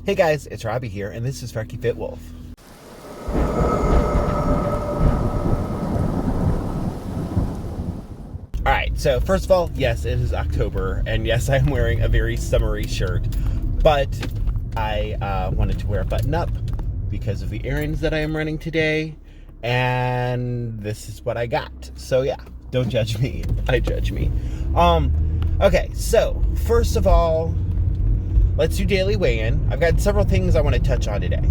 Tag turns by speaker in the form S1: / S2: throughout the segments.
S1: Hey guys, it's Robbie here, and this is FrekiFitWolf. Alright, so first of all, yes, it is October, and yes, I'm wearing a very summery shirt, but I wanted to wear a button-up because of the errands that I am running today, and this is what I got. So yeah, don't judge me. I judge me. Okay, so first of all, let's do daily weigh-in. I've got several things I want to touch on today.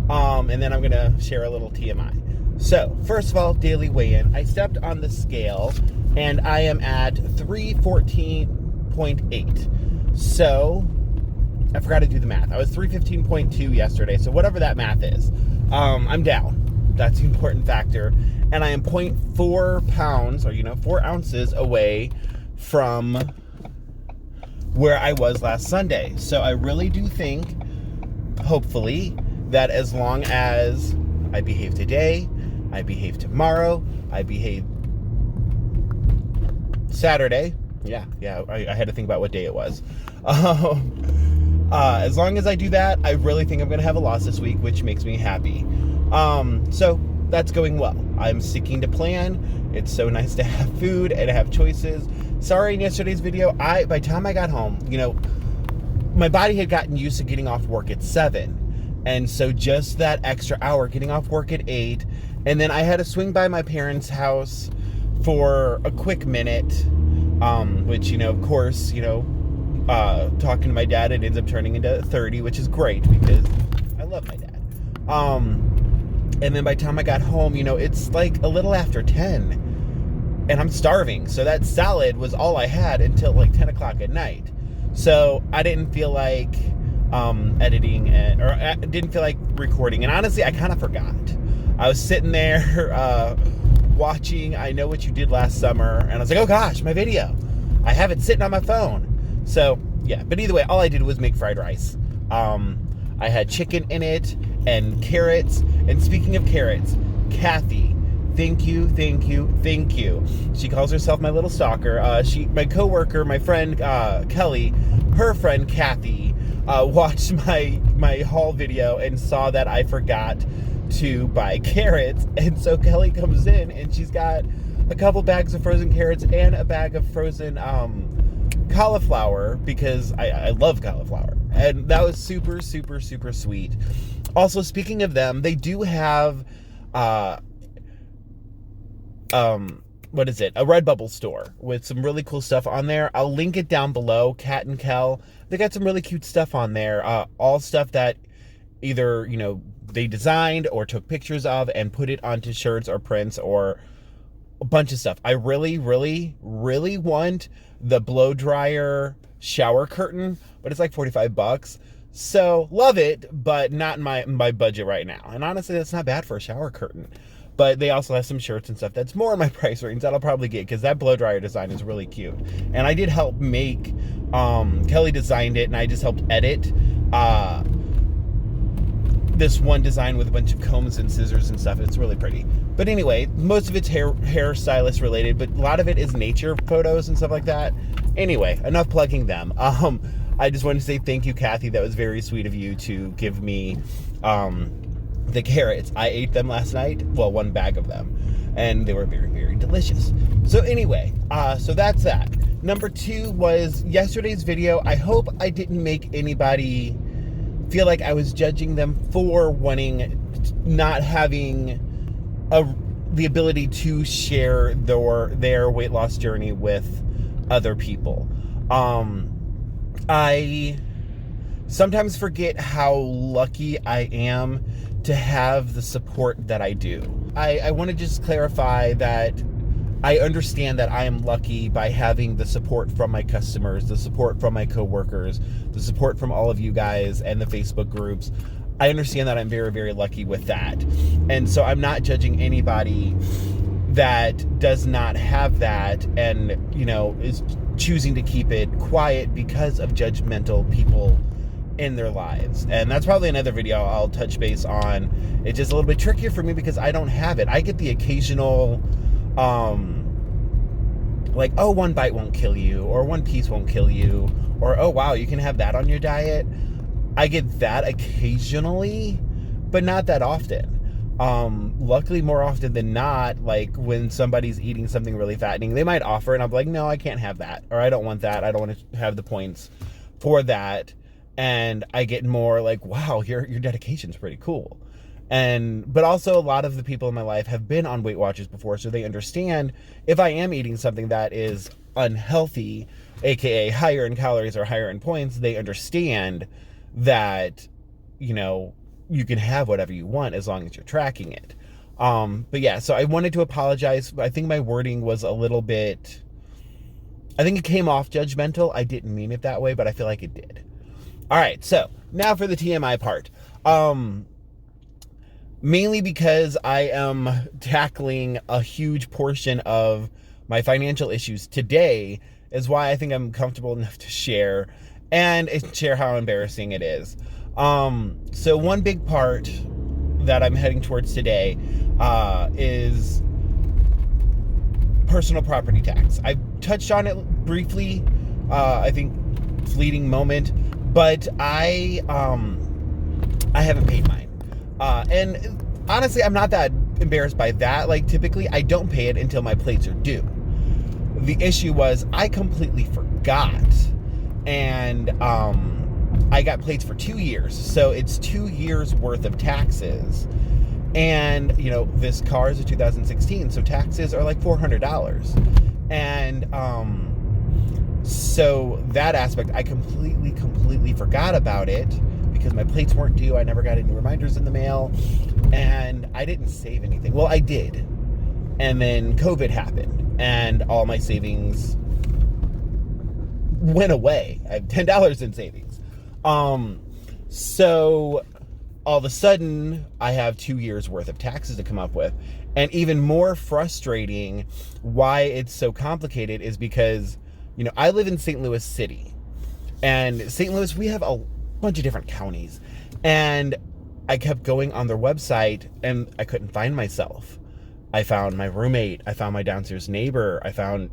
S1: And then I'm going to share a little TMI. So, first of all, daily weigh-in. I stepped on the scale, and I am at 314.8. So, I forgot to do the math. I was 315.2 yesterday, so whatever that math is. I'm down. That's the important factor. And I am 0.4 pounds, or 4 ounces away from where I was last Sunday. So I really do think, hopefully, that as long as I behave today, I behave tomorrow, I behave Saturday. Yeah, I had to think about what day it was. As long as I do that, I really think I'm going to have a loss this week, which makes me happy. So that's going well. I'm sticking to plan. It's so nice to have food and have choices. Sorry, in yesterday's video, by the time I got home, my body had gotten used to getting off work at 7. And so just that extra hour, getting off work at 8, and then I had to swing by my parents' house for a quick minute, which, of course, talking to my dad, it ends up turning into 30, which is great because I love my dad. And then by the time I got home, it's like a little after 10. And I'm starving, so that salad was all I had until like 10 o'clock at night. So I didn't feel like editing or I didn't feel like recording. And honestly, I kind of forgot. I was sitting there watching I Know What You Did Last Summer, and I was like, oh gosh, my video. I have it sitting on my phone. So yeah, but either way, all I did was make fried rice. I had chicken in it and carrots. And speaking of carrots, Kathy, Thank you. She calls herself my little stalker. My coworker, my friend Kelly, her friend Kathy, watched my haul video and saw that I forgot to buy carrots. And so Kelly comes in and she's got a couple bags of frozen carrots and a bag of frozen cauliflower because I love cauliflower. And that was super, super, super sweet. Also, speaking of them, they do have what is it? A Redbubble store with some really cool stuff on there. I'll link it down below. Kat and Kel, they got some really cute stuff on there. All stuff that either, they designed or took pictures of and put it onto shirts or prints or a bunch of stuff. I really, really, really want the blow dryer shower curtain, but it's like $45. So love it, but not in my budget right now. And honestly, that's not bad for a shower curtain. But they also have some shirts and stuff that's more in my price range that I'll probably get because that blow dryer design is really cute. And I did help make, Kelly designed it and I just helped edit this one design with a bunch of combs and scissors and stuff. It's really pretty. But anyway, most of it's hairstylist related, but a lot of it is nature photos and stuff like that. Anyway, enough plugging them. I just wanted to say thank you, Kathy. That was very sweet of you to give me the carrots. I ate them last night. Well, one bag of them. And they were very, very delicious. So anyway, so that's that. Number 2 was yesterday's video. I hope I didn't make anybody feel like I was judging them for not having the ability to share their weight loss journey with other people. I sometimes forget how lucky I am to have the support that I do. I want to just clarify that I understand that I am lucky by having the support from my customers, the support from my coworkers, the support from all of you guys and the Facebook groups. I understand that I'm very, very lucky with that. And so I'm not judging anybody that does not have that and, is choosing to keep it quiet because of judgmental people in their lives. And that's probably another video I'll touch base on. It's just a little bit trickier for me because I don't have it. I get the occasional like, oh, one bite won't kill you, or one piece won't kill you, or oh wow, you can have that on your diet. I get that occasionally, but not that often. Luckily, more often than not, like when somebody's eating something really fattening, they might offer, and I'm like, no, I can't have that, or I don't want that. I don't want to have the points for that. And I get more like, wow, your dedication's pretty cool. But also a lot of the people in my life have been on Weight Watchers before, so they understand if I am eating something that is unhealthy, aka higher in calories or higher in points, they understand that, you know, you can have whatever you want as long as you're tracking it. But yeah, so I wanted to apologize. I think my wording was a little bit, I think it came off judgmental. I didn't mean it that way, but I feel like it did. All right, so now for the TMI part. Mainly because I am tackling a huge portion of my financial issues today is why I think I'm comfortable enough to share and share how embarrassing it is. So one big part that I'm heading towards today is personal property tax. I touched on it briefly, I think fleeting moment, but I haven't paid mine. And honestly, I'm not that embarrassed by that. Like, typically, I don't pay it until my plates are due. The issue was I completely forgot. And I got plates for 2 years. So it's 2 years worth of taxes. And, you know, this car is a 2016, so taxes are like $400. And so that aspect, I completely forgot about it, because my plates weren't due. I never got any reminders in the mail, and I didn't save anything. Well, I did. And then COVID happened, and all my savings went away. I have $10 in savings. So all of a sudden, I have 2 years worth of taxes to come up with. And even more frustrating, why it's so complicated, is because, you know, I live in St. Louis City. And St. Louis, we have a bunch of different counties, and I kept going on their website and I couldn't find myself. I found my roommate, I found my downstairs neighbor, I found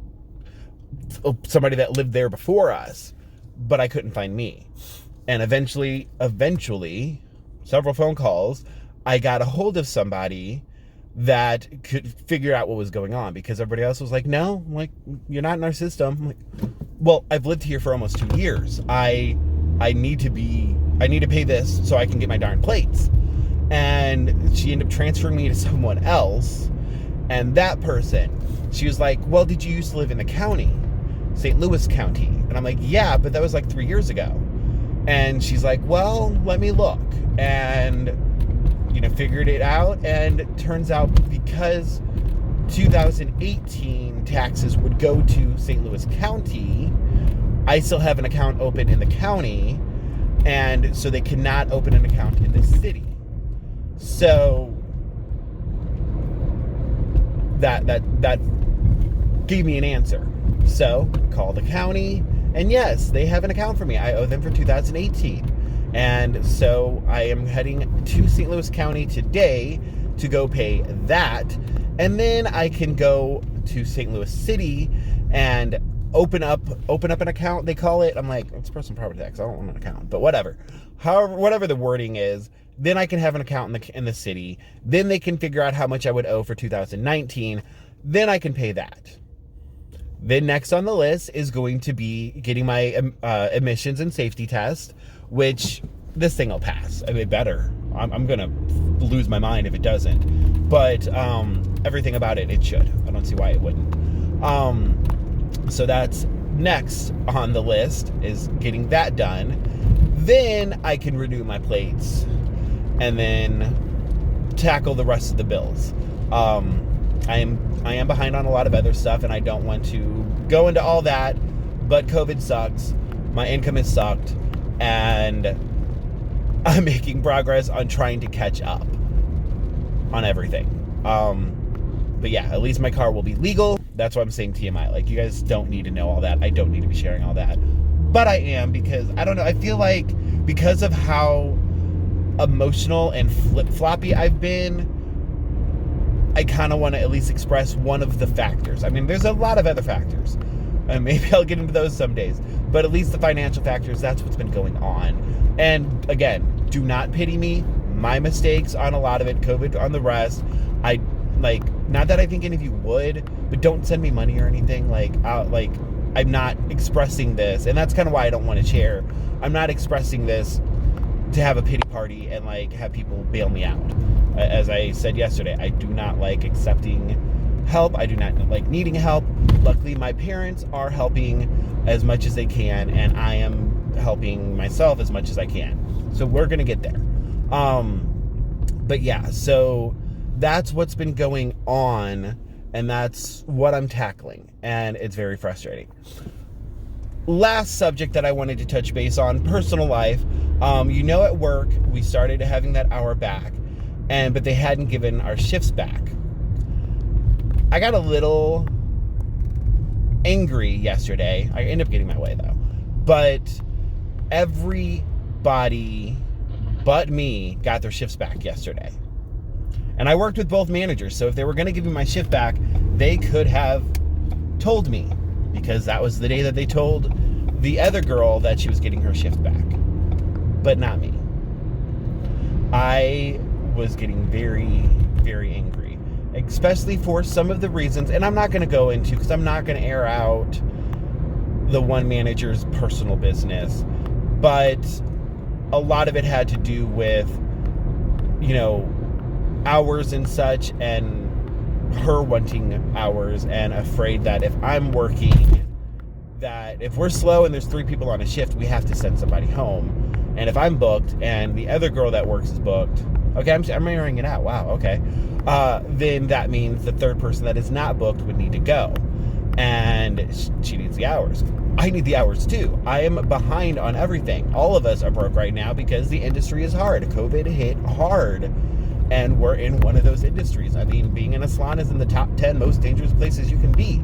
S1: somebody that lived there before us, but I couldn't find me. And eventually, several phone calls, I got a hold of somebody that could figure out what was going on, because everybody else was like, no, like, you're not in our system. I'm like, well, I've lived here for almost 2 years. I need to pay this so I can get my darn plates. And she ended up transferring me to someone else. And that person, she was like, well, did you used to live in the county, St. Louis County? And I'm like, yeah, but that was like 3 years ago. And she's like, well, let me look. And, you know, figured it out. And it turns out, because 2018 taxes would go to St. Louis County, I still have an account open in the county, and so they cannot open an account in the city. So that gave me an answer. So call the county, and yes, they have an account for me. I owe them for 2018. And so I am heading to St. Louis County today to go pay that, and then I can go to St. Louis City and open up an account, they call it. I'm like, it's personal property tax, I don't want an account, but whatever. However, whatever the wording is, then I can have an account in the city. Then they can figure out how much I would owe for 2019. Then I can pay that. Then next on the list is going to be getting my emissions and safety test, which this thing will pass. I mean, it better. I'm gonna lose my mind if it doesn't. But everything about it should. I don't see why it wouldn't. So that's next on the list, is getting that done. Then I can renew my plates and then tackle the rest of the bills. I am behind on a lot of other stuff, and I don't want to go into all that, but COVID sucks. My income has sucked, and I'm making progress on trying to catch up on everything. But yeah, at least my car will be legal. That's why I'm saying TMI. Like, you guys don't need to know all that. I don't need to be sharing all that. But I am, because, I don't know, I feel like because of how emotional and flip-floppy I've been, I kind of want to at least express one of the factors. I mean, there's a lot of other factors, And maybe I'll get into those some days. But at least the financial factors, that's what's been going on. And again, do not pity me. My mistakes on a lot of it, COVID on the rest. Not that I think any of you would, but don't send me money or anything. I'm not expressing this. And that's kind of why I don't want to share. I'm not expressing this to have a pity party and have people bail me out. As I said yesterday, I do not like accepting help. I do not like needing help. Luckily, my parents are helping as much as they can, and I am helping myself as much as I can. So we're going to get there. But yeah, so that's what's been going on, and that's what I'm tackling, and it's very frustrating. Last subject that I wanted to touch base on, personal life. At work, we started having that hour back, but they hadn't given our shifts back. I got a little angry yesterday. I ended up getting my way, though. But everybody but me got their shifts back yesterday. And I worked with both managers, so if they were going to give me my shift back, they could have told me, because that was the day that they told the other girl that she was getting her shift back, but not me. I was getting very, very angry, especially for some of the reasons, and I'm not going to go into, because I'm not going to air out the one manager's personal business, but a lot of it had to do with, hours and such, and her wanting hours, and afraid that if I'm working, that if we're slow and there's 3 people on a shift, we have to send somebody home. And if I'm booked and the other girl that works is booked, okay, I'm airing it out. Wow, okay. Then that means the third person that is not booked would need to go. And she needs the hours. I need the hours too. I am behind on everything. All of us are broke right now because the industry is hard. COVID hit hard. And we're in one of those industries. I mean, being in a salon is in the top 10 most dangerous places you can be.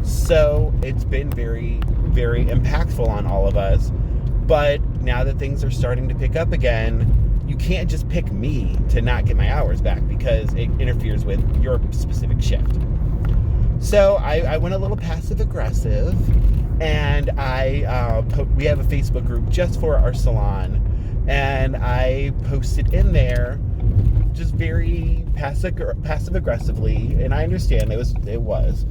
S1: So it's been very, very impactful on all of us. But now that things are starting to pick up again, you can't just pick me to not get my hours back because it interferes with your specific shift. So I went a little passive aggressive, and we have a Facebook group just for our salon, and I posted in there just very passive aggressively, and I understand it was.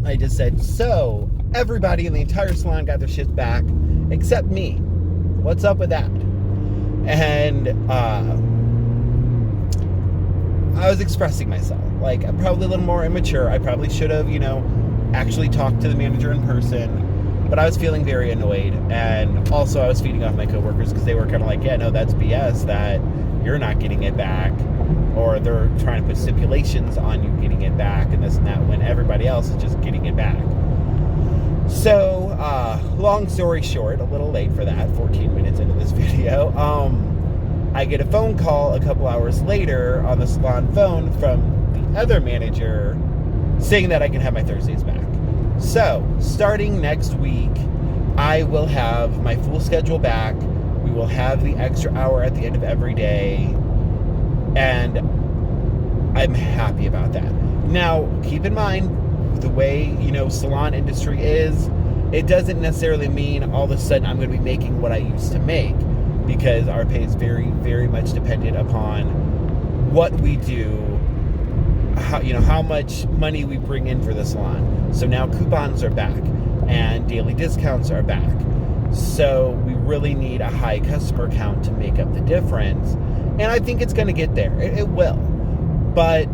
S1: I just said, so everybody in the entire salon got their shit back except me. What's up with that? And I was expressing myself. I'm probably a little more immature. I probably should have, actually talked to the manager in person. But I was feeling very annoyed. And also I was feeding off my coworkers because they were kind of like, yeah, no, that's BS that you're not getting it back. Or they're trying to put stipulations on you getting it back and this and that when everybody else is just getting it back. So, long story short, a little late for that, 14 minutes into this video, I get a phone call a couple hours later on the salon phone from the other manager saying that I can have my Thursdays back. So, starting next week, I will have my full schedule back. We will have the extra hour at the end of every day, and I'm happy about that. Now, keep in mind, the way, salon industry is, it doesn't necessarily mean all of a sudden I'm going to be making what I used to make, because our pay is very, very much dependent upon what we do, how much money we bring in for the salon. So now coupons are back and daily discounts are back. So we really need a high customer count to make up the difference. And I think it's going to get there. It will. But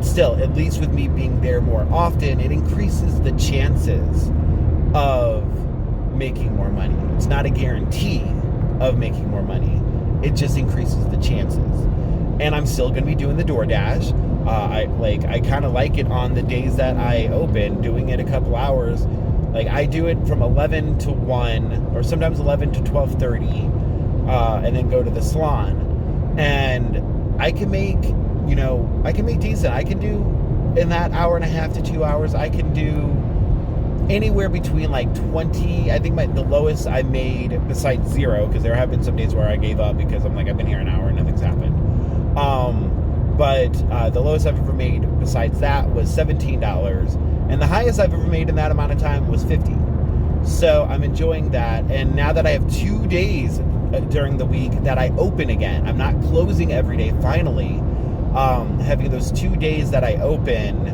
S1: still, at least with me being there more often, it increases the chances of making more money. It's not a guarantee of making more money. It just increases the chances. And I'm still going to be doing the DoorDash. I kind of like it on the days that I open, doing it a couple hours. I do it from 11 to 1, or sometimes 11 to 12:30, and then go to the salon. And I can make, decent. I can do, in that hour and a half to 2 hours, I can do anywhere between 20. I think the lowest I made, besides 0, because there have been some days where I gave up because I'm I've been here an hour and nothing's happened. But the lowest I've ever made besides that was $17. And the highest I've ever made in that amount of time was $50. So I'm enjoying that. And now that I have 2 days during the week that I open again, I'm not closing every day finally. Having those 2 days that I open,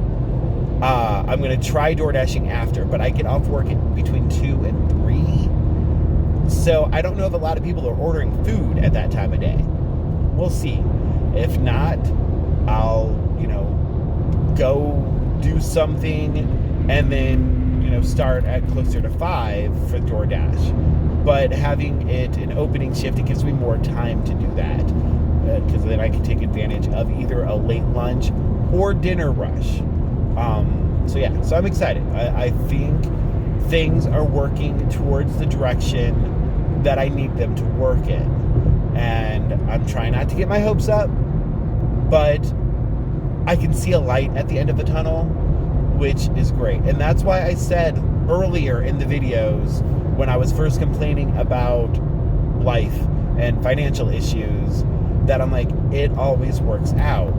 S1: I'm going to try DoorDashing after, but I get off work between 2 and 3. So I don't know if a lot of people are ordering food at that time of day. We'll see. If not, I'll, go do something and then, start at closer to 5 for DoorDash. But having it an opening shift, it gives me more time to do that. Because then I can take advantage of either a late lunch or dinner rush. So I'm excited. I think things are working towards the direction that I need them to work in. And I'm trying not to get my hopes up, but I can see a light at the end of the tunnel, which is great. And that's why I said earlier in the videos when I was first complaining about life and financial issues that I'm like, it always works out.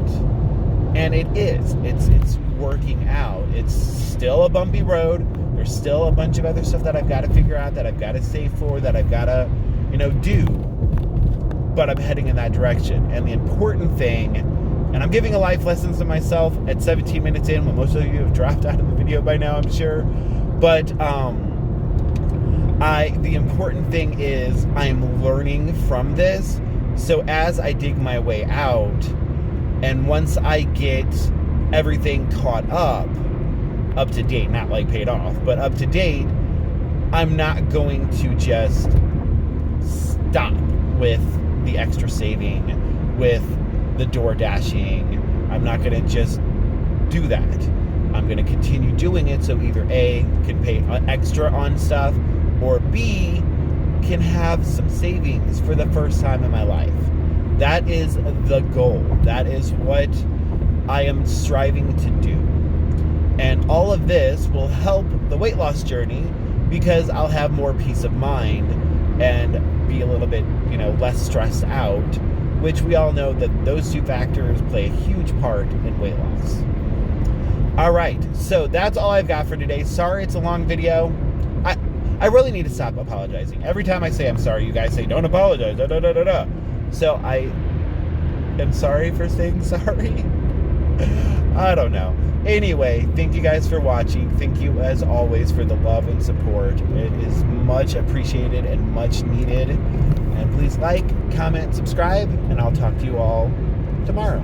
S1: And it is. It's working out. It's still a bumpy road. There's still a bunch of other stuff that I've got to figure out, that I've got to save for, that I've got to, do. But I'm heading in that direction. And the important thing, and I'm giving a life lesson to myself at 17 minutes in, when most of you have dropped out of the video by now, I'm sure. But the important thing is I'm learning from this. So as I dig my way out, and once I get everything caught up to date, not like paid off, but up to date, I'm not going to just stop with the extra saving, with the door dashing. I'm not going to just do that. I'm going to continue doing it so either A, can pay extra on stuff, or B, can have some savings for the first time in my life. That is the goal. That is what I am striving to do. And all of this will help the weight loss journey because I'll have more peace of mind and be a little bit, less stressed out, which we all know that those two factors play a huge part in weight loss. All right, so that's all I've got for today. Sorry it's a long video. I really need to stop apologizing. Every time I say I'm sorry, you guys say, don't apologize, da da da da da. So I am sorry for saying sorry. I don't know. Anyway, thank you guys for watching. Thank you, as always, for the love and support. It is much appreciated and much needed. And please like, comment, subscribe, and I'll talk to you all tomorrow.